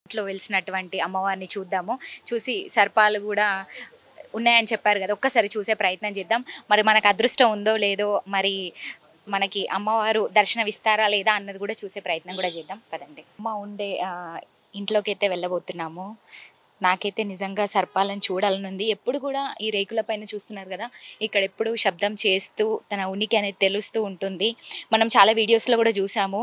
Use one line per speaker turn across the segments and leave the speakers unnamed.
ఇంట్లో వెలిసినటువంటి అమ్మవారిని చూద్దాము. చూసి సర్పాలు గూడా ఉన్నాయని చెప్పారు గదా! ఒక్కసారి చూసే ప్రయత్నం చేద్దాం. మరి మనకు అదృష్టం ఉందో లేదో, మరి మనకి అమ్మవారు దర్శనమిస్తారా లేదా అన్నది గూడా చూసే ప్రయత్నం గూడా చేద్దాం. పదండి. అమ్మ ఉండే ఇంట్లోకైతే వెళ్ళబోతున్నాము. నాకైతే నిజంగా సర్పాలను చూడాలనుంది. ఎప్పుడు కూడా ఈ రేకుల పైన చూస్తున్నారు గదా! ఇక్కడ ఎప్పుడు శబ్దం చేస్తూ తన ఉనికి అనేది తెలుస్తూ ఉంటుంది. మనం చాలా వీడియోస్‌లో గూడా చూసాము.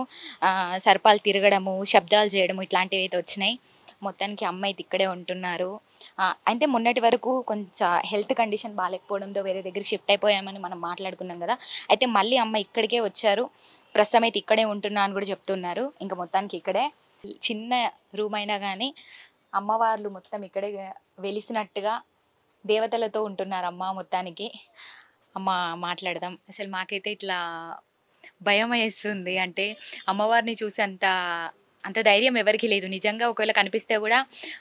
సర్పాలు తిరగడము, శబ్దాలు చేయడము ఇట్లాంటివైతే వచ్చినాయి. మొత్తానికి అమ్మ అయితే ఇక్కడే ఉంటున్నారు. అయితే మొన్నటి వరకు కొంచెం హెల్త్ కండిషన్ బాలేకపోవడంతో వేరే దగ్గరికి షిఫ్ట్ అయిపోయామని మనం మాట్లాడుకున్నాం గదా! అయితే మళ్ళీ అమ్మ ఇక్కడికే వచ్చారు. ప్రస్తుతం అయితే ఇక్కడే ఉంటున్నా అని గూడా చెప్తున్నారు. ఇంక మొత్తానికి ఇక్కడే చిన్న రూమ్ అయినా గానీ అమ్మవార్లు మొత్తం ఇక్కడే వెలిసినట్టుగా దేవతలతో ఉంటున్నారు అమ్మ మొత్తానికి. అమ్మ మాట్లాడదాం. అసలు మాకైతే ఇట్లా భయమేస్తుంది. అంటే అమ్మవారిని చూసి అంత ధైర్యం ఎవరికీ లేదు. నిజంగా ఒకవేళ కనిపిస్తే గూడా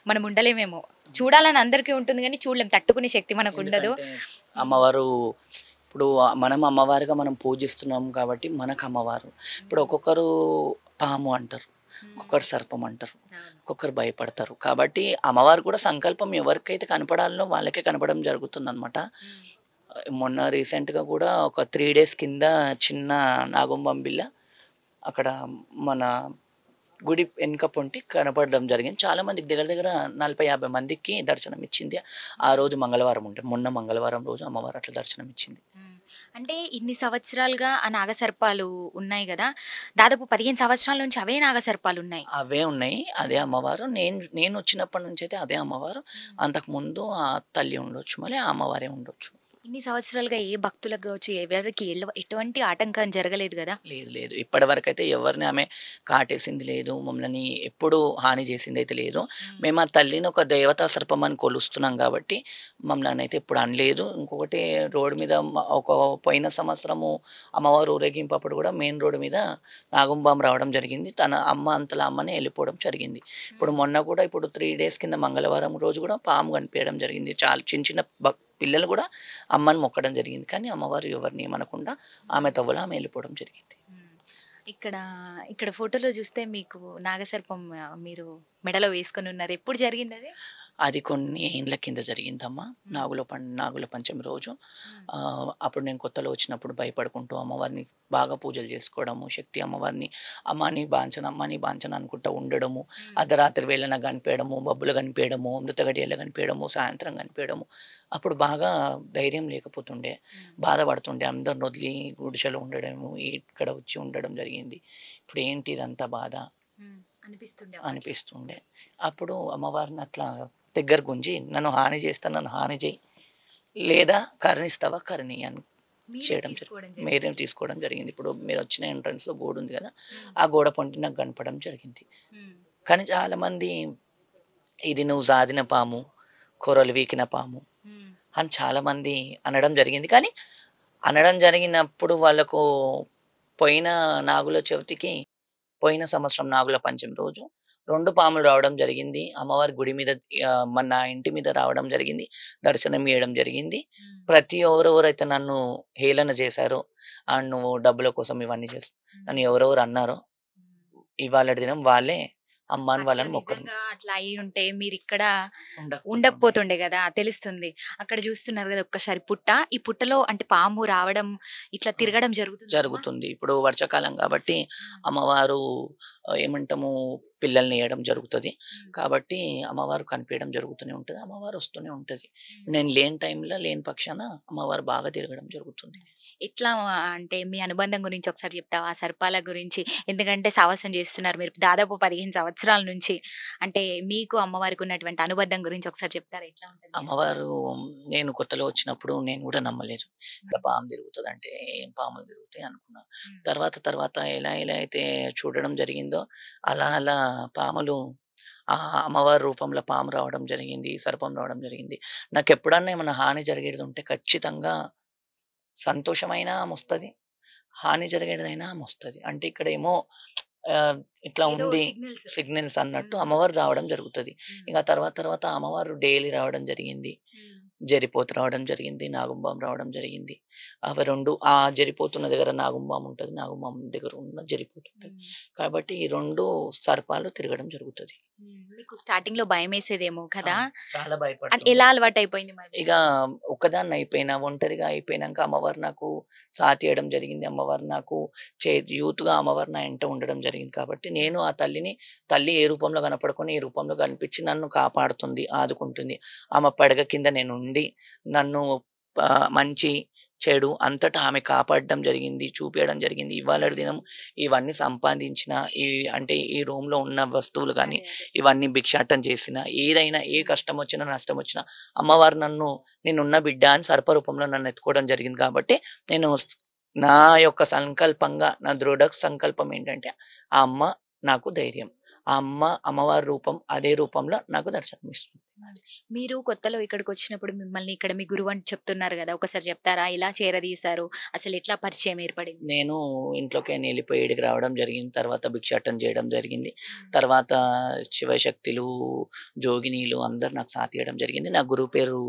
మనం ఉండలేమేమో. చూడాలని అందరికీ ఉంటుంది గానీ చూడలేం. తట్టుకునే శక్తి మనకుండదు.
అమ్మవారు ఇప్పుడు మనం అమ్మవారిగా మనం పూజిస్తున్నాం కాబట్టి మనకు అమ్మవారు. ఇప్పుడు ఒక్కొక్కరు పాము అంటారు, ఒక్కొక్కరు సర్పం అంటారు, ఒక్కొక్కరు భయపడతారు. కాబట్టి అమ్మవారు కూడా సంకల్పం ఎవరికైతే కనపడాలో వాళ్ళకే కనపడడం జరుగుతుందనమాట. మొన్న రీసెంట్గా కూడా ఒక 3 days కింద చిన్న నాగుంబం బిళ్ళ అక్కడ మన గుడి వెనుక పొంటి కనపడడం జరిగింది. చాలామందికి దగ్గర దగ్గర 40-50 మందికి దర్శనం ఇచ్చింది. ఆ రోజు మంగళవారం ఉంటే మొన్న మంగళవారం రోజు అమ్మవారు అట్లా దర్శనం ఇచ్చింది.
అంటే ఇన్ని సంవత్సరాలుగా ఆ నాగసర్పాలు ఉన్నాయి గదా! దాదాపు 15 సంవత్సరాల నుంచి అవే నాగసర్పాలున్నాయి.
అవే ఉన్నాయి. అదే అమ్మవారు. నేనొచ్చినప్పటి నుంచయితే అదే అమ్మవారు. అంతకుముందు ఆ తల్లి ఉండొచ్చు. మళ్ళీ ఆ అమ్మవారే ఉండొచ్చు.
ఇన్ని సంవత్సరాలుగా ఏ భక్తులకు గావచ్చు, ఎవరికి ఎటువంటి ఆటంకం జరగలేదు గదా!
లేదు లేదు. ఇప్పటివరకైతే ఎవరిని ఆమె కాటేసింది లేదు. మమ్మల్ని ఎప్పుడూ హాని చేసిందైతే లేదు. మేము ఆ తల్లిని ఒక దేవతా సర్పం అని కొలుస్తున్నాం కాబట్టి మమ్మల్నయితే ఎప్పుడు అనలేదు. ఇంకొకటి రోడ్డు మీద ఒక పోయిన సంవత్సరము అమ్మవారు ఊరేగింపప్పుడు కూడా మెయిన్ రోడ్డు మీద నాగుంబాం రావడం జరిగింది. తన అమ్మ అంతల అమ్మనే వెళ్ళిపోవడం జరిగింది. ఇప్పుడు మొన్న కూడా ఇప్పుడు 3 days కింద మంగళవారం రోజు కూడా పాము కనిపియడం జరిగింది. చాలా చిన్న చిన్న పిల్లలు కూడా అమ్మని మొక్కడం జరిగింది. కానీ అమ్మవారు ఎవరిని ఏమనకుండా ఆమె తవ్వలో ఆమె వెళ్ళిపోవడం జరిగింది.
ఇక్కడ ఇక్కడ ఫోటోలో చూస్తే మీకు నాగసర్పం మీరు మెడలో వేసుకొని ఉన్నారు. ఎప్పుడు జరిగిందది?
అది కొన్ని ఏండ్ల కింద జరిగిందమ్మా. నాగుల పంచమి రోజు. అప్పుడు నేను కొత్తలో వచ్చినప్పుడు భయపడుకుంటూ అమ్మవారిని బాగా పూజలు చేసుకోవడము, శక్తి అమ్మవారిని అమ్మ నీ బాంచన, అమ్మ నీ బాంచన అనుకుంటా ఉండడము, అర్ధరాత్రి వేళన కనిపియడము, మబ్బులు కనిపియడము, మృతగడియలు కనిపియడము, సాయంత్రం కనిపియడము. అప్పుడు బాగా ధైర్యం లేకపోతుండే, బాధపడుతుండే. అందరిని వదిలి గుడిసెలో ఉండడము, ఇక్కడ వచ్చి ఉండడం జరిగింది. ఇప్పుడు ఏంటి ఇదంతా బాధ అనిపిస్తుండే. అప్పుడు అమ్మవారిని అట్లా దగ్గర గుంజి నన్ను హాని చేస్తా, నన్ను హాని చేయి, లేదా కరుణిస్తావా కరుణి అని చేయడం మీరేం తీసుకోవడం జరిగింది. ఇప్పుడు మీరు వచ్చిన ఎంట్రన్స్లో గోడ ఉంది కదా, ఆ గోడ పొంటి నాకు కనపడడం జరిగింది. కానీ చాలామంది ఇది నువ్వు సాధిన పాము, కూరలు వీకిన పాము అని చాలామంది అనడం జరిగింది. కానీ అనడం జరిగినప్పుడు వాళ్ళకు పోయిన నాగుల చవితికి పోయిన సంవత్సరం నాగుల పంచమి రోజు 2 పాములు రావడం జరిగింది. అమ్మవారి గుడి మీద మన ఇంటి మీద రావడం జరిగింది. దర్శనం ఇయ్యడం జరిగింది. ప్రతి ఎవరెవరైతే నన్ను హేళన చేశారో, నువ్వు డబ్బుల కోసం ఇవన్నీ నన్ను ఎవరెవరు అన్నారో ఇవాళటి దినం వాళ్ళే అమ్మ అని వాళ్ళని మొక్కరు.
అట్లా అయి ఉంటే మీరిక్కడ ఉండకపోతుండే గదా! తెలుస్తుంది. అక్కడ చూస్తున్నారు గదా ఒక్కసారి పుట్ట. ఈ పుట్టలో అంటే పాము రావడం, ఇట్లా తిరగడం
జరుగుతుంది. ఇప్పుడు వర్షాకాలం కాబట్టి అమ్మవారు ఏమంటాము పిల్లల్ని వేయడం జరుగుతది. కాబట్టి అమ్మవారు కనిపియడం జరుగుతూనే ఉంటది. అమ్మవారు వస్తూనే ఉంటది. నేను లేని టైంలో లేని పక్షాన అమ్మవారు బాగా తిరగడం జరుగుతుంది.
ఎట్లా అంటే మీ అనుబంధం గురించి ఒకసారి చెప్తావా? ఆ సర్పాల గురించి. ఎందుకంటే సావాసం చేస్తున్నారు మీరు దాదాపు 15 సంవత్సరాల నుంచి. అంటే మీకు అమ్మవారికి ఉన్నటువంటి అనుబంధం గురించి ఒకసారి చెప్తారా? ఎట్లా ఉంటది?
అమ్మవారు నేను కొత్తలో వచ్చినప్పుడు నేను కూడా నమ్మలేదు. ఇట్లా పాము తిరుగుతదంటే ఏం పాములు తిరుగుతాయి అనుకున్నా. తర్వాత ఎలా ఎలా అయితే చూడడం జరిగిందో అలా అలా పాములు అమ్మవారి రూపంలో పాము రావడం జరిగింది. సర్పం రావడం జరిగింది. నాకెప్పుడన్నా ఏమన్నా హాని జరిగేది ఉంటే ఖచ్చితంగా సంతోషమైనా ఆమొస్తది. హాని జరిగేదైనా ఆమొస్తది. అంటే ఇక్కడేమో ఇట్లా ఉంది సిగ్నల్స్ అన్నట్టు అమ్మవారు రావడం జరుగుతది. ఇక తర్వాత అమ్మవారు డైలీ రావడం జరిగింది. జరిపోతు రావడం జరిగింది, నాగుంబాం రావడం జరిగింది. అవి 2 ఆ జరిపోతున్న దగ్గర నాగుంబాం ఉంటది. నాగుంబాం దగ్గర ఉన్న జరిపోతు ఉంటది. కాబట్టి ఈ 2 సర్పాలు తిరగడం జరుగుతది.
మీకు స్టార్టింగ్ లో భయం వేసేదేమో కదా?
చాలా
అంటే
భయపడుతుంది.
ఎలా అలవాటు అయిపోయింది మరి?
ఇక ఒక్కదాన్ని అయిపోయినా, ఒంటరిగా అయిపోయినాక అమ్మవారు నాకు సాథియడం జరిగింది. అమ్మవారు నాకు యూత్‌గా అమ్మవారు నా ఎంట ఉండడం జరిగింది. కాబట్టి నేను ఆ తల్లి ఏ రూపంలో కనపడుకొని, ఈ రూపంలో కనిపించి నన్ను కాపాడుతుంది, ఆదుకుంటుంది. ఆమె పడగ కింద నేనుండి నన్ను మంచి, చెడు అంతటా ఆమె కాపాడడం జరిగింది, చూపియడం జరిగింది. ఇవాళటి దినం ఇవన్నీ సంపాదించిన అంటే ఈ రూమ్‌లో ఉన్న వస్తువులు గానీ, ఇవన్నీ భిక్షాటన చేసిన, ఏదైనా ఏ కష్టం వచ్చినా, నష్టం వచ్చినా అమ్మవారు నేనున్న బిడ్డ అని సర్పరూపంలో నన్ను ఎత్తుకోవడం జరిగింది. కాబట్టి నేను నా యొక్క సంకల్పంగా, నా దృఢ సంకల్పం ఏంటంటే ఆ అమ్మ నాకు ధైర్యం. ఆ అమ్మవారి రూపం అదే రూపంలో నాకు దర్శనమిస్తుంది.
మీరు కొత్తలో ఇక్కడికొచ్చినప్పుడు మిమ్మల్ని ఇక్కడ మీ గురువు అని చెప్తున్నారు గదా! ఒకసారి చెప్తారా? ఎలా చేరదీశారు? అసలు ఎట్లా పరిచయం ఏర్పడింది?
నేను ఇంట్లోకి వెళ్ళిపోయి ఈడికి రావడం జరిగింది. తర్వాత భిక్షాటన చేయడం జరిగింది. తర్వాత శివశక్తులు, జోగినీలు అందరూ నాకు సాథియడం జరిగింది. నా గురువు పేరు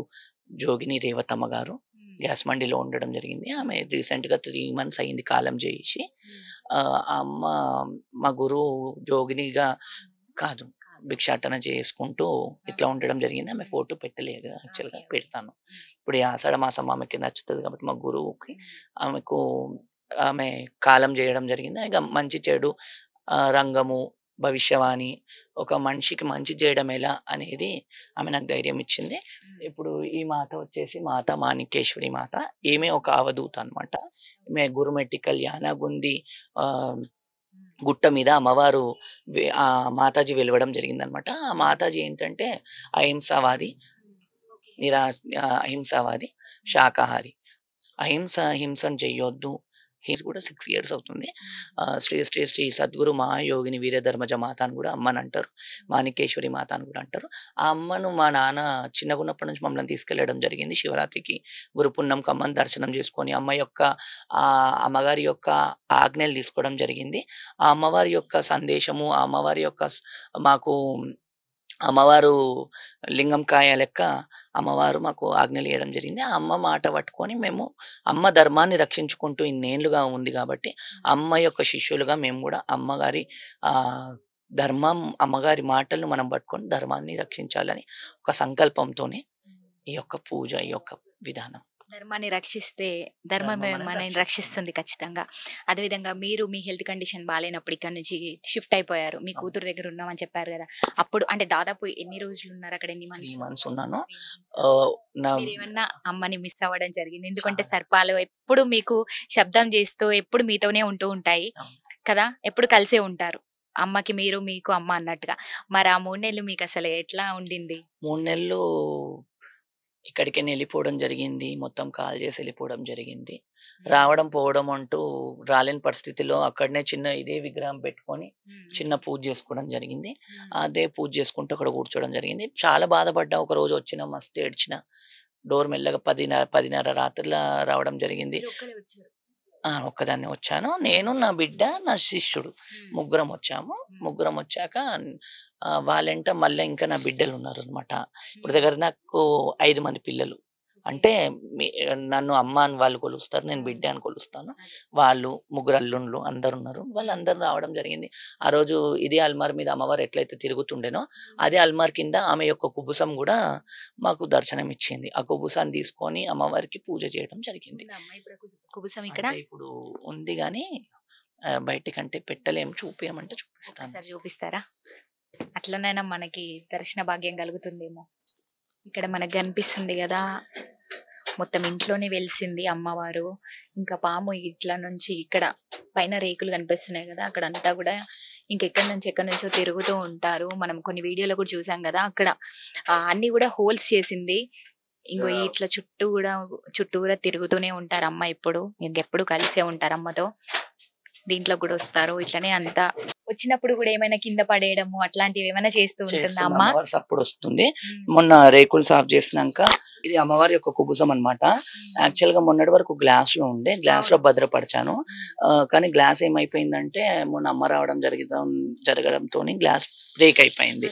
జోగిని రేవతమ్మ గారు. గ్యాస్ మండీలో ఉండడం జరిగింది. ఆమె రీసెంట్‌గా 3 మంత్స్ అయింది కాలం చేసి. ఆ అమ్మ మా గురువు జోగినిగా కాదు, భిక్షాటన చేసుకుంటూ ఇట్లా ఉండడం జరిగింది. ఆమె ఫోటో పెట్టలేదు, యాక్చువల్‌గా పెడతాను. ఇప్పుడు ఈ ఆషాఢ మాసం ఆమెకి నచ్చుతది కాబట్టి మా గురువుకి ఆమె కాలం చేయడం జరిగింది. ఇక మంచి చెడు రంగము, భవిష్యవాణి, ఒక మనిషికి మంచి చేయడం ఎలా అనేది ఆమె నాకు ధైర్యం ఇచ్చింది. ఇప్పుడు ఈ మాత వచ్చేసి మాత మాణికేశ్వరి మాత. ఈమె ఒక అవధూత అనమాట. ఈమె గురుమెట్టికల్ యానాగుంది గుట్ట మీద అమ్మవారు ఆ మాతాజీ వెలవడం జరిగిందనమాట. ఆ మాతాజీ ఏంటంటే అహింసావాది, అహింసావాది, శాకాహారి. హింసను చెయ్యొద్దు. హింస కూడా 6 ఇయర్స్ అవుతుంది. శ్రీ శ్రీ శ్రీ సద్గురు మహాయోగిని వీరధర్మజ మాత అని కూడా అమ్మని అంటారు. మాణికేశ్వరి మాత అని కూడా అంటారు. ఆ అమ్మను మా నాన్న చిన్నగున్నప్పటి నుంచి మమ్మల్ని తీసుకెళ్లడం జరిగింది. శివరాత్రికి గురుపున్నంకి అమ్మని దర్శనం చేసుకొని అమ్మగారి యొక్క ఆజ్ఞలు తీసుకోవడం జరిగింది. ఆ అమ్మవారి యొక్క సందేశము, ఆ అమ్మవారి యొక్క మాకు అమ్మవారు లింగం కాయ లెక్క అమ్మవారు మాకు ఆజ్ఞలు ఇవ్వడం జరిగింది. ఆ అమ్మ మాట పట్టుకొని మేము అమ్మ ధర్మాన్ని రక్షించుకుంటూ ఇన్నేళ్లుగా ఉంది కాబట్టి అమ్మ యొక్క శిష్యులుగా మేము కూడా అమ్మగారి ధర్మం, అమ్మగారి మాటలను మనం పట్టుకొని ధర్మాన్ని రక్షించాలని ఒక సంకల్పంతోనే ఈ యొక్క పూజ, ఈ యొక్క విధానం.
ధర్మాన్ని రక్షిస్తే ధర్మమే మనల్ని రక్షిస్తుంది ఖచ్చితంగా. అదేవిధంగా మీరు మీ హెల్త్ కండిషన్ బాగాలేనప్పుడు ఇక్కడ నుంచి షిఫ్ట్ అయిపోయారు. మీ కూతురు దగ్గర ఉన్నామని చెప్పారు కదా, అప్పుడు అంటే దాదాపు ఎన్ని రోజులు ఉన్నారు అక్కడ? ఎన్ని
3 months ఉన్నాను.
ఏమన్నా అమ్మని మిస్ అవ్వడం జరిగింది? ఎందుకంటే సర్పాలు ఎప్పుడు మీకు శబ్దం చేస్తూ ఎప్పుడు మీతోనే ఉంటూ ఉంటాయి కదా, ఎప్పుడు కలిసే ఉంటారు. అమ్మకి మీరు, మీకు అమ్మ అన్నట్టుగా. మరి ఆ 3 నెలలు మీకు అసలు ఎట్లా ఉండింది?
3 నెలలు ఇక్కడికి వెళ్ళిపోవడం జరిగింది. మొత్తం కాల్ చేసి వెళ్ళిపోవడం జరిగింది. రావడం పోవడం అంటూ రాలేని పరిస్థితిలో అక్కడనే చిన్న ఇదే విగ్రహం పెట్టుకొని చిన్న పూజ చేసుకోవడం జరిగింది. అదే పూజ చేసుకుంటూ అక్కడ కూర్చోవడం జరిగింది. చాలా బాధపడ్డా. ఒక రోజు వచ్చిన మస్తు ఏడ్చిన. డోర్ మెల్లగా 10:30 రాత్రిల రావడం జరిగింది. ఒక్కదాన్నే వచ్చాను. నేను, నా బిడ్డ, నా శిష్యుడు ముగ్గురం వచ్చాము. ముగ్గురం వచ్చాక వాళ్ళెంట మళ్ళీ ఇంకా నా బిడ్డలు ఉన్నారు అనమాట. ఇప్పుడు దగ్గర నాకు 5 మంది పిల్లలు. అంటే నన్ను అమ్మ అని వాళ్ళు కొలుస్తారు, నేను బిడ్డ అని కొలుస్తాను. వాళ్ళు ముగ్గురు అల్లుండ్లు అందరు ఉన్నారు. వాళ్ళందరూ రావడం జరిగింది. ఆ రోజు ఇదే అల్మార్ మీద అమ్మవారు ఎట్లయితే తిరుగుతుండేనో అదే అల్మార్ కింద ఆమె యొక్క కుబుసం కూడా మాకు దర్శనం ఇచ్చింది. ఆ కుబుసాన్ని తీసుకొని అమ్మవారికి పూజ చేయడం జరిగింది.
కుబుసం ఇక్కడ
ఇప్పుడు ఉంది కానీ బయటికంటే పెట్టలేము, చూపించమంటే చూపిస్తాను.
చూపిస్తారా? అట్లనైనా మనకి దర్శన భాగ్యం కలుగుతుందేమో. ఇక్కడ మనకు కనిపిస్తుంది కదా, మొత్తం ఇంట్లోనే వెలిసింది అమ్మవారు. ఇంకా పాము ఇట్లా నుంచి ఇక్కడ పైన రేకులు కనిపిస్తున్నాయి కదా, అక్కడ అంతా కూడా ఎక్కడి నుంచో తిరుగుతూ ఉంటారు. మనం కొన్ని వీడియోలో కూడా చూసాం కదా, అక్కడ అన్ని కూడా హోల్స్ చేసింది. ఇంకో ఇట్లా చుట్టూరా తిరుగుతూనే ఉంటారు అమ్మ. ఇంకెప్పుడు కలిసే ఉంటారు అమ్మతో. దీంట్లో కూడా వస్తారు. ఇట్లనే అంతా వచ్చినప్పుడు కూడా ఏమైనా కింద పడేయడము అట్లాంటివి ఏమైనా చేస్తూ ఉంటుందా అమ్మ?
అప్పుడు వస్తుంది. మొన్న రేకులు సాఫ్ చేసినాక ఇది అమ్మవారి యొక్క కుబుసం అనమాట. యాక్చువల్ గా మొన్నటి వరకు గ్లాస్ లో ఉండే, గ్లాస్ లో భద్రపరిచాను. కానీ గ్లాస్ ఏమైపోయిందంటే మొన్న అమ్మ రావడం జరగడంతో గ్లాస్ బ్రేక్ అయిపోయింది.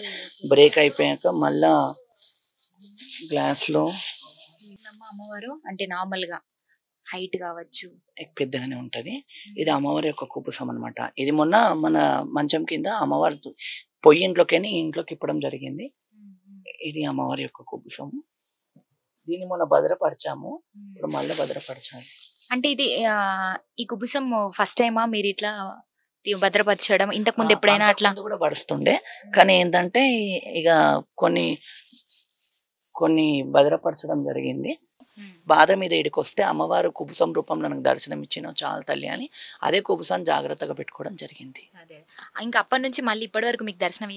బ్రేక్ అయిపోయాక మళ్ళా గ్లాస్ లో
అమ్మవారు అంటే నార్మల్ గా హైట్ కావచ్చు.
పెద్దగానే ఉంటది. ఇది అమ్మవారి యొక్క కుబుసం అన్నమాట. ఇది మొన్న మన మంచం కింద అమ్మవారి పొయ్యి ఇంట్లోకి ఇంట్లోకి ఇప్పడం జరిగింది. ఇది అమ్మవారి యొక్క కుబుసం. దీన్ని మొన్న భద్రపరిచాము. ఇప్పుడు మళ్ళీ భద్రపరచాలి.
అంటే ఇది ఈ కుబుసం ఫస్ట్ టైమా మీరు ఇట్లా భద్రపరచడం? ఇంతకు ముందు ఎప్పుడైనా అట్లా
కూడా పడుస్తుండే, కానీ ఏంటంటే ఇక కొన్ని కొన్ని భద్రపరచడం జరిగింది. బాధ మీద ఇడికొస్తే అమ్మవారు కుబుసం రూపంలో నాకు దర్శనం ఇచ్చిన చాలు తల్లి అని అదే కుబుసాన్ని జాగ్రత్తగా పెట్టుకోవడం జరిగింది.
ఇంకా అప్పటి నుంచి మళ్ళీ ఇప్పటి వరకు మీకు దర్శనం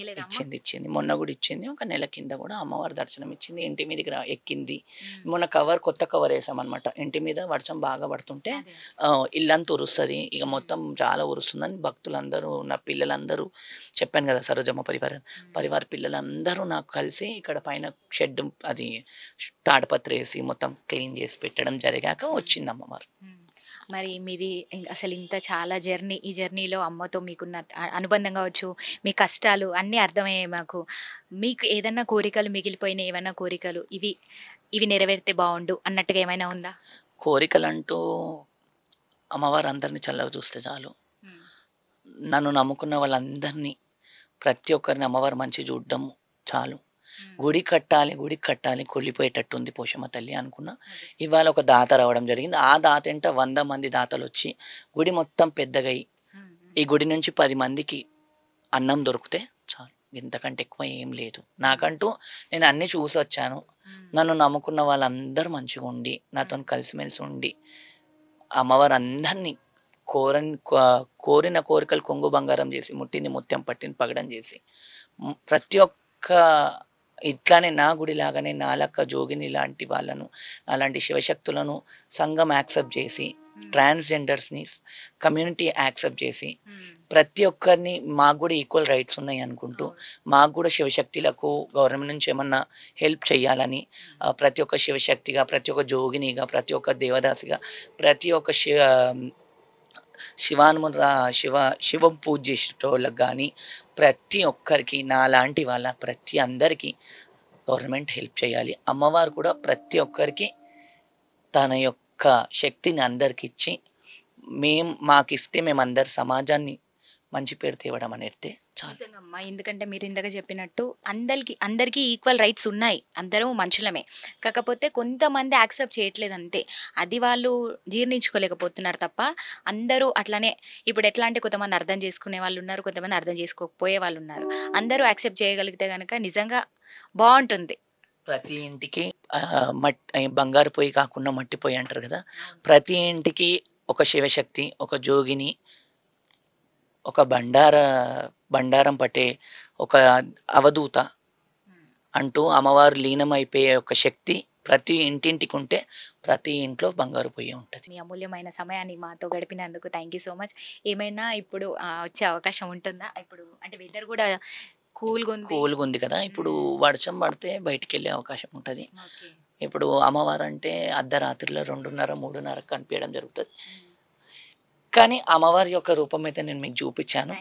ఇచ్చింది. మొన్న కూడా ఇచ్చింది. ఒక నెల కింద కూడా అమ్మవారు దర్శనం ఇచ్చింది. ఇంటి మీదకి ఎక్కింది. మొన్న కొత్త కవర్ వేసామన్నమాట. ఇంటి మీద వర్షం బాగా పడుతుంటే ఇల్లంతా ఉరుస్తుంది, ఇక మొత్తం చాలా ఉరుస్తుందని భక్తులందరూ, నా పిల్లలందరూ, చెప్పాను కదా సరోజమ్మ పరివార పిల్లలందరూ నాకు కలిసి ఇక్కడ పైన షెడ్ అది తాడపత్రి వేసి మొత్తం క్లీన్ చేసి పెట్టడం జరిగాక వచ్చింది అమ్మవారు.
మరి మీది అసలు ఇంత చాలా ఈ జర్నీలో అమ్మతో మీకున్న అనుబంధం కావచ్చు, మీ కష్టాలు అన్నీ అర్థమయ్యాయి మాకు. మీకు ఏదన్నా కోరికలు మిగిలిపోయిన ఏమైనా కోరికలు ఇవి నెరవేరితే బాగుండు అన్నట్టుగా ఏమైనా ఉందా?
కోరికలు అంటూ అమ్మవారు అందరినీ చల్లగా చూస్తే చాలు. నన్ను నమ్ముకున్న వాళ్ళందరినీ, ప్రతి ఒక్కరిని అమ్మవారు మంచి చూడడం చాలు. గుడి కట్టాలి కొల్లిపోయేటట్టుంది పోషమ్మ తల్లి అనుకున్నా. ఇవాళ ఒక దాత రావడం జరిగింది. ఆ దాత ఏంట 100 మంది దాతలు వచ్చి గుడి మొత్తం పెద్దగా ఈ గుడి నుంచి 10 మందికి అన్నం దొరికితే చాలు. ఇంతకంటే ఎక్కువ ఏం లేదు. నాకంటూ నేను అన్నీ చూసి వచ్చాను. నన్ను నమ్ముకున్న వాళ్ళందరూ మంచిగా ఉండి నాతో కలిసిమెలిసి ఉండి అమ్మవారు అందరినీ కోరిన కోరికలు కొంగు బంగారం చేసి, ముట్టింది ముత్యం పట్టింది పగడం చేసి, ప్రతి ఒక్క ఇట్లానే నా గుడి లాగానే నాలక్క జోగిని లాంటి వాళ్ళను, అలాంటి శివశక్తులను సంఘం యాక్సెప్ట్ చేసి, ట్రాన్స్జెండర్స్ని కమ్యూనిటీ యాక్సెప్ట్ చేసి, ప్రతి ఒక్కరిని మాకు కూడా ఈక్వల్ రైట్స్ ఉన్నాయి అనుకుంటూ, మాకు కూడా శివశక్తులకు గవర్నమెంట్ నుంచి ఏమన్నా హెల్ప్ చేయాలని, ప్రతి ఒక్క శివశక్తిగా, ప్రతి ఒక్క జోగినిగా, ప్రతి ఒక్క దేవదాసిగా, ప్రతి ఒక్క శివం పూజ చేసేటోళ్ళకి కానీ ప్రతి ఒక్కరికి, నాలాంటి వాళ్ళ ప్రతి అందరికీ గవర్నమెంట్ హెల్ప్ చేయాలి. అమ్మవారు కూడా ప్రతి ఒక్కరికి తన యొక్క శక్తిని అందరికి ఇచ్చి మాకిస్తే మేమందరు సమాజాన్ని మంచి పేరు తేవడం అనేది చాలు.
నిజంగమ్మా, ఎందుకంటే మీరు ఇందాక చెప్పినట్టు అందరికీ ఈక్వల్ రైట్స్ ఉన్నాయి, అందరూ మనుషులమే. కాకపోతే కొంతమంది యాక్సెప్ట్ చేయట్లేదు అంతే. అది వాళ్ళు జీర్ణించుకోలేకపోతున్నారు తప్ప అందరూ అట్లానే. ఇప్పుడు ఎట్లా అంటే కొంతమంది అర్థం చేసుకునే వాళ్ళు ఉన్నారు, కొంతమంది అర్థం చేసుకోకపోయే వాళ్ళు ఉన్నారు. అందరూ యాక్సెప్ట్ చేయగలిగితే కనుక నిజంగా బాగుంటుంది.
ప్రతి ఇంటికి బంగారు పొయ్యి కాకుండా మట్టి పొయ్యి అంటారు కదా, ప్రతి ఇంటికి ఒక శివశక్తి, ఒక జోగిని, ఒక బండారం పట్టే ఒక అవధూత అంటూ అమ్మవారు లీనమైపోయే ఒక శక్తి ప్రతి ఇంటింటికి ఉంటే ప్రతి ఇంట్లో బంగారు పొయ్యి ఉంటుంది.
మీ అమూల్యమైన సమయాన్ని మాతో గడిపినందుకు థ్యాంక్ యూ సో మచ్. ఏమైనా ఇప్పుడు వచ్చే అవకాశం ఉంటుందా? ఇప్పుడు అంటే వెదర్ కూడా కూల్గా
ఉంది కదా, ఇప్పుడు వర్షం పడితే బయటికి వెళ్ళే అవకాశం ఉంటుంది. ఇప్పుడు అమ్మవారు అంటే అర్ధరాత్రిలో 2:30, 3:30 కనిపించడం జరుగుతుంది. కానీ అమ్మవారి యొక్క రూపం అయితే నేను మీకు చూపించాను.